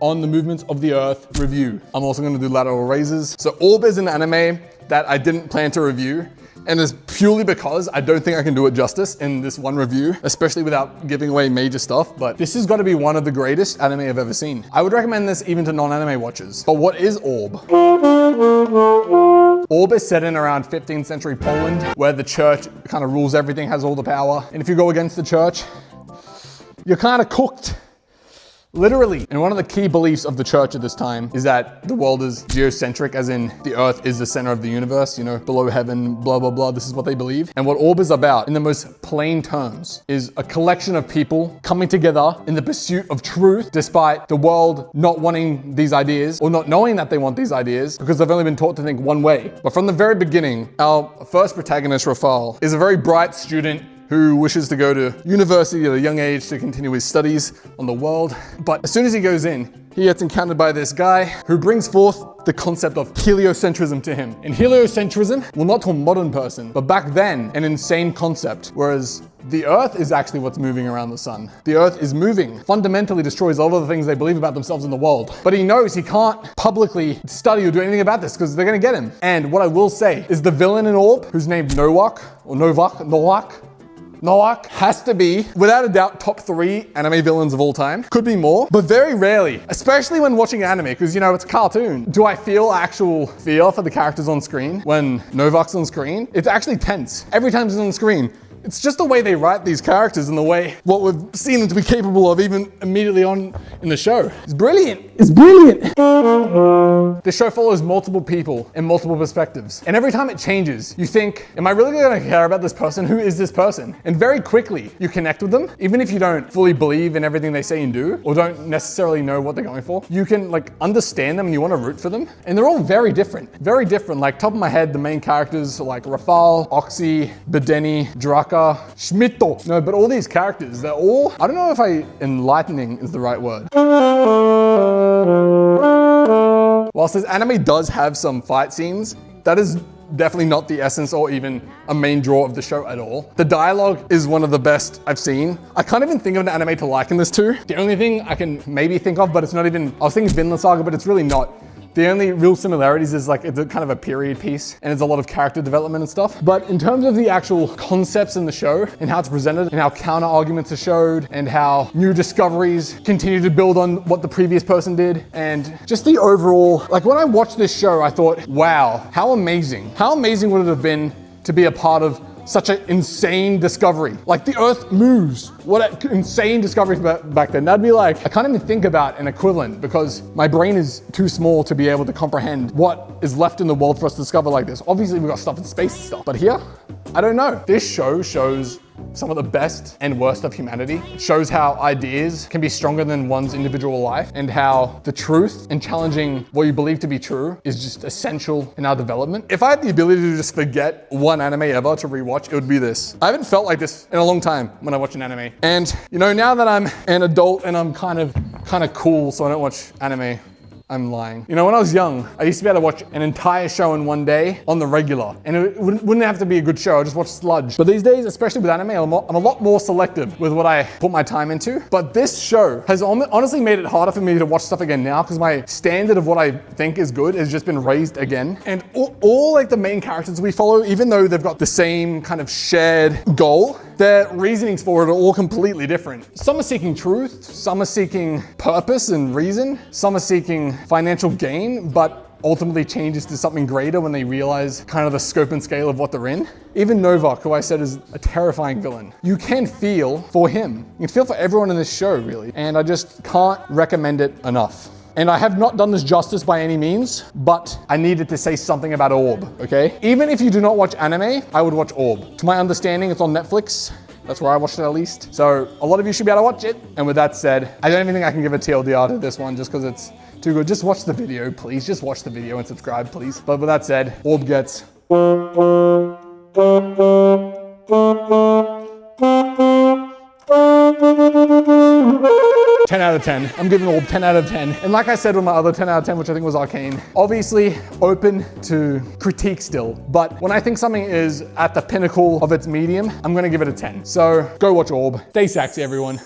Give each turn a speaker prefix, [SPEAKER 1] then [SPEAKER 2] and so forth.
[SPEAKER 1] on the movements of the Earth review. I'm also gonna do lateral raises. So Orb is an anime that I didn't plan to review, and it's purely because I don't think I can do it justice in this one review, especially without giving away major stuff, but this has got to be one of the greatest anime I've ever seen. I would recommend this even to non-anime watchers. But what is Orb? Orb is set in around 15th century Poland, where the church kind of rules everything, has all the power. And if you go against the church, you're kind of cooked. Literally. And one of the key beliefs of the church at this time is that the world is geocentric, as in the earth is the center of the universe, you know, below heaven, blah, blah, blah. This is what they believe. And what Orb is about, in the most plain terms, is a collection of people coming together in the pursuit of truth, despite the world not wanting these ideas or not knowing that they want these ideas because they've only been taught to think one way. But from the very beginning, our first protagonist, Rafal, is a very bright student who wishes to go to university at a young age to continue his studies on the world. But as soon as he goes in, he gets encountered by this guy who brings forth the concept of heliocentrism to him. And heliocentrism, well, not to a modern person, but back then, an insane concept, whereas the earth is actually what's moving around the sun. The earth is moving, fundamentally destroys all of the things they believe about themselves in the world. But he knows he can't publicly study or do anything about this because they're gonna get him. And what I will say is the villain in Orb, who's named Nowak, has to be, without a doubt, top 3 anime villains of all time. Could be more, but very rarely, especially when watching anime, because you know, it's a cartoon. Do I feel actual fear for the characters on screen when Novak's on screen? It's actually tense. Every time he's on screen, it's just the way they write these characters and the way what we've seen them to be capable of even immediately on in the show. It's brilliant. It's brilliant. This show follows multiple people in multiple perspectives. And every time it changes, you think, am I really gonna care about this person? Who is this person? And very quickly, you connect with them. Even if you don't fully believe in everything they say and do, or don't necessarily know what they're going for, you can like understand them and you wanna root for them. And they're all very different. Very different. Like top of my head, the main characters are like Rafal, Oxy, Bedeni, Draka, Schmitto. No, but all these characters, they're all, I don't know if enlightening is the right word. Whilst this anime does have some fight scenes, that is definitely not the essence or even a main draw of the show at all. The dialogue is one of the best I've seen. I can't even think of an anime to liken this to. The only thing I can maybe think of, but it's not even, I was thinking Vinland Saga, but it's really not. The only real similarities is like it's a kind of a period piece and it's a lot of character development and stuff. But in terms of the actual concepts in the show and how it's presented and how counter arguments are showed and how new discoveries continue to build on what the previous person did and just the overall, like when I watched this show, I thought, wow, how amazing. How amazing would it have been to be a part of such an insane discovery. Like the earth moves. What an insane discovery back then. That'd be like, I can't even think about an equivalent because my brain is too small to be able to comprehend what is left in the world for us to discover like this. Obviously we've got stuff in space and stuff, but here, I don't know. This show shows some of the best and worst of humanity. It shows how ideas can be stronger than one's individual life and how the truth and challenging what you believe to be true is just essential in our development. If I had the ability to just forget one anime ever to rewatch, it would be this. I haven't felt like this in a long time when I watch an anime. And you know, now that I'm an adult and I'm kind of cool, so I don't watch anime, I'm lying. You know, when I was young, I used to be able to watch an entire show in one day on the regular. And it wouldn't have to be a good show, I just watch sludge. But these days, especially with anime, I'm a lot more selective with what I put my time into. But this show has honestly made it harder for me to watch stuff again now because my standard of what I think is good has just been raised again. And all like the main characters we follow, even though they've got the same kind of shared goal, their reasonings for it are all completely different. Some are seeking truth, some are seeking purpose and reason, some are seeking financial gain, but ultimately changes to something greater when they realize kind of the scope and scale of what they're in. Even Novak, who I said is a terrifying villain, you can feel for him. You can feel for everyone in this show, really. And I just can't recommend it enough. And I have not done this justice by any means, but I needed to say something about Orb, okay? Even if you do not watch anime, I would watch Orb. To my understanding, it's on Netflix. That's where I watched it at least. So a lot of you should be able to watch it. And with that said, I don't even think I can give a TLDR to this one just because it's too good. Just watch the video, please. Just watch the video and subscribe, please. But with that said, Orb gets 10 out of 10. I'm giving Orb 10 out of 10. And like I said with my other 10 out of 10, which I think was Arcane, obviously open to critique still. But when I think something is at the pinnacle of its medium, I'm gonna give it a 10. So go watch Orb. Stay sexy, everyone.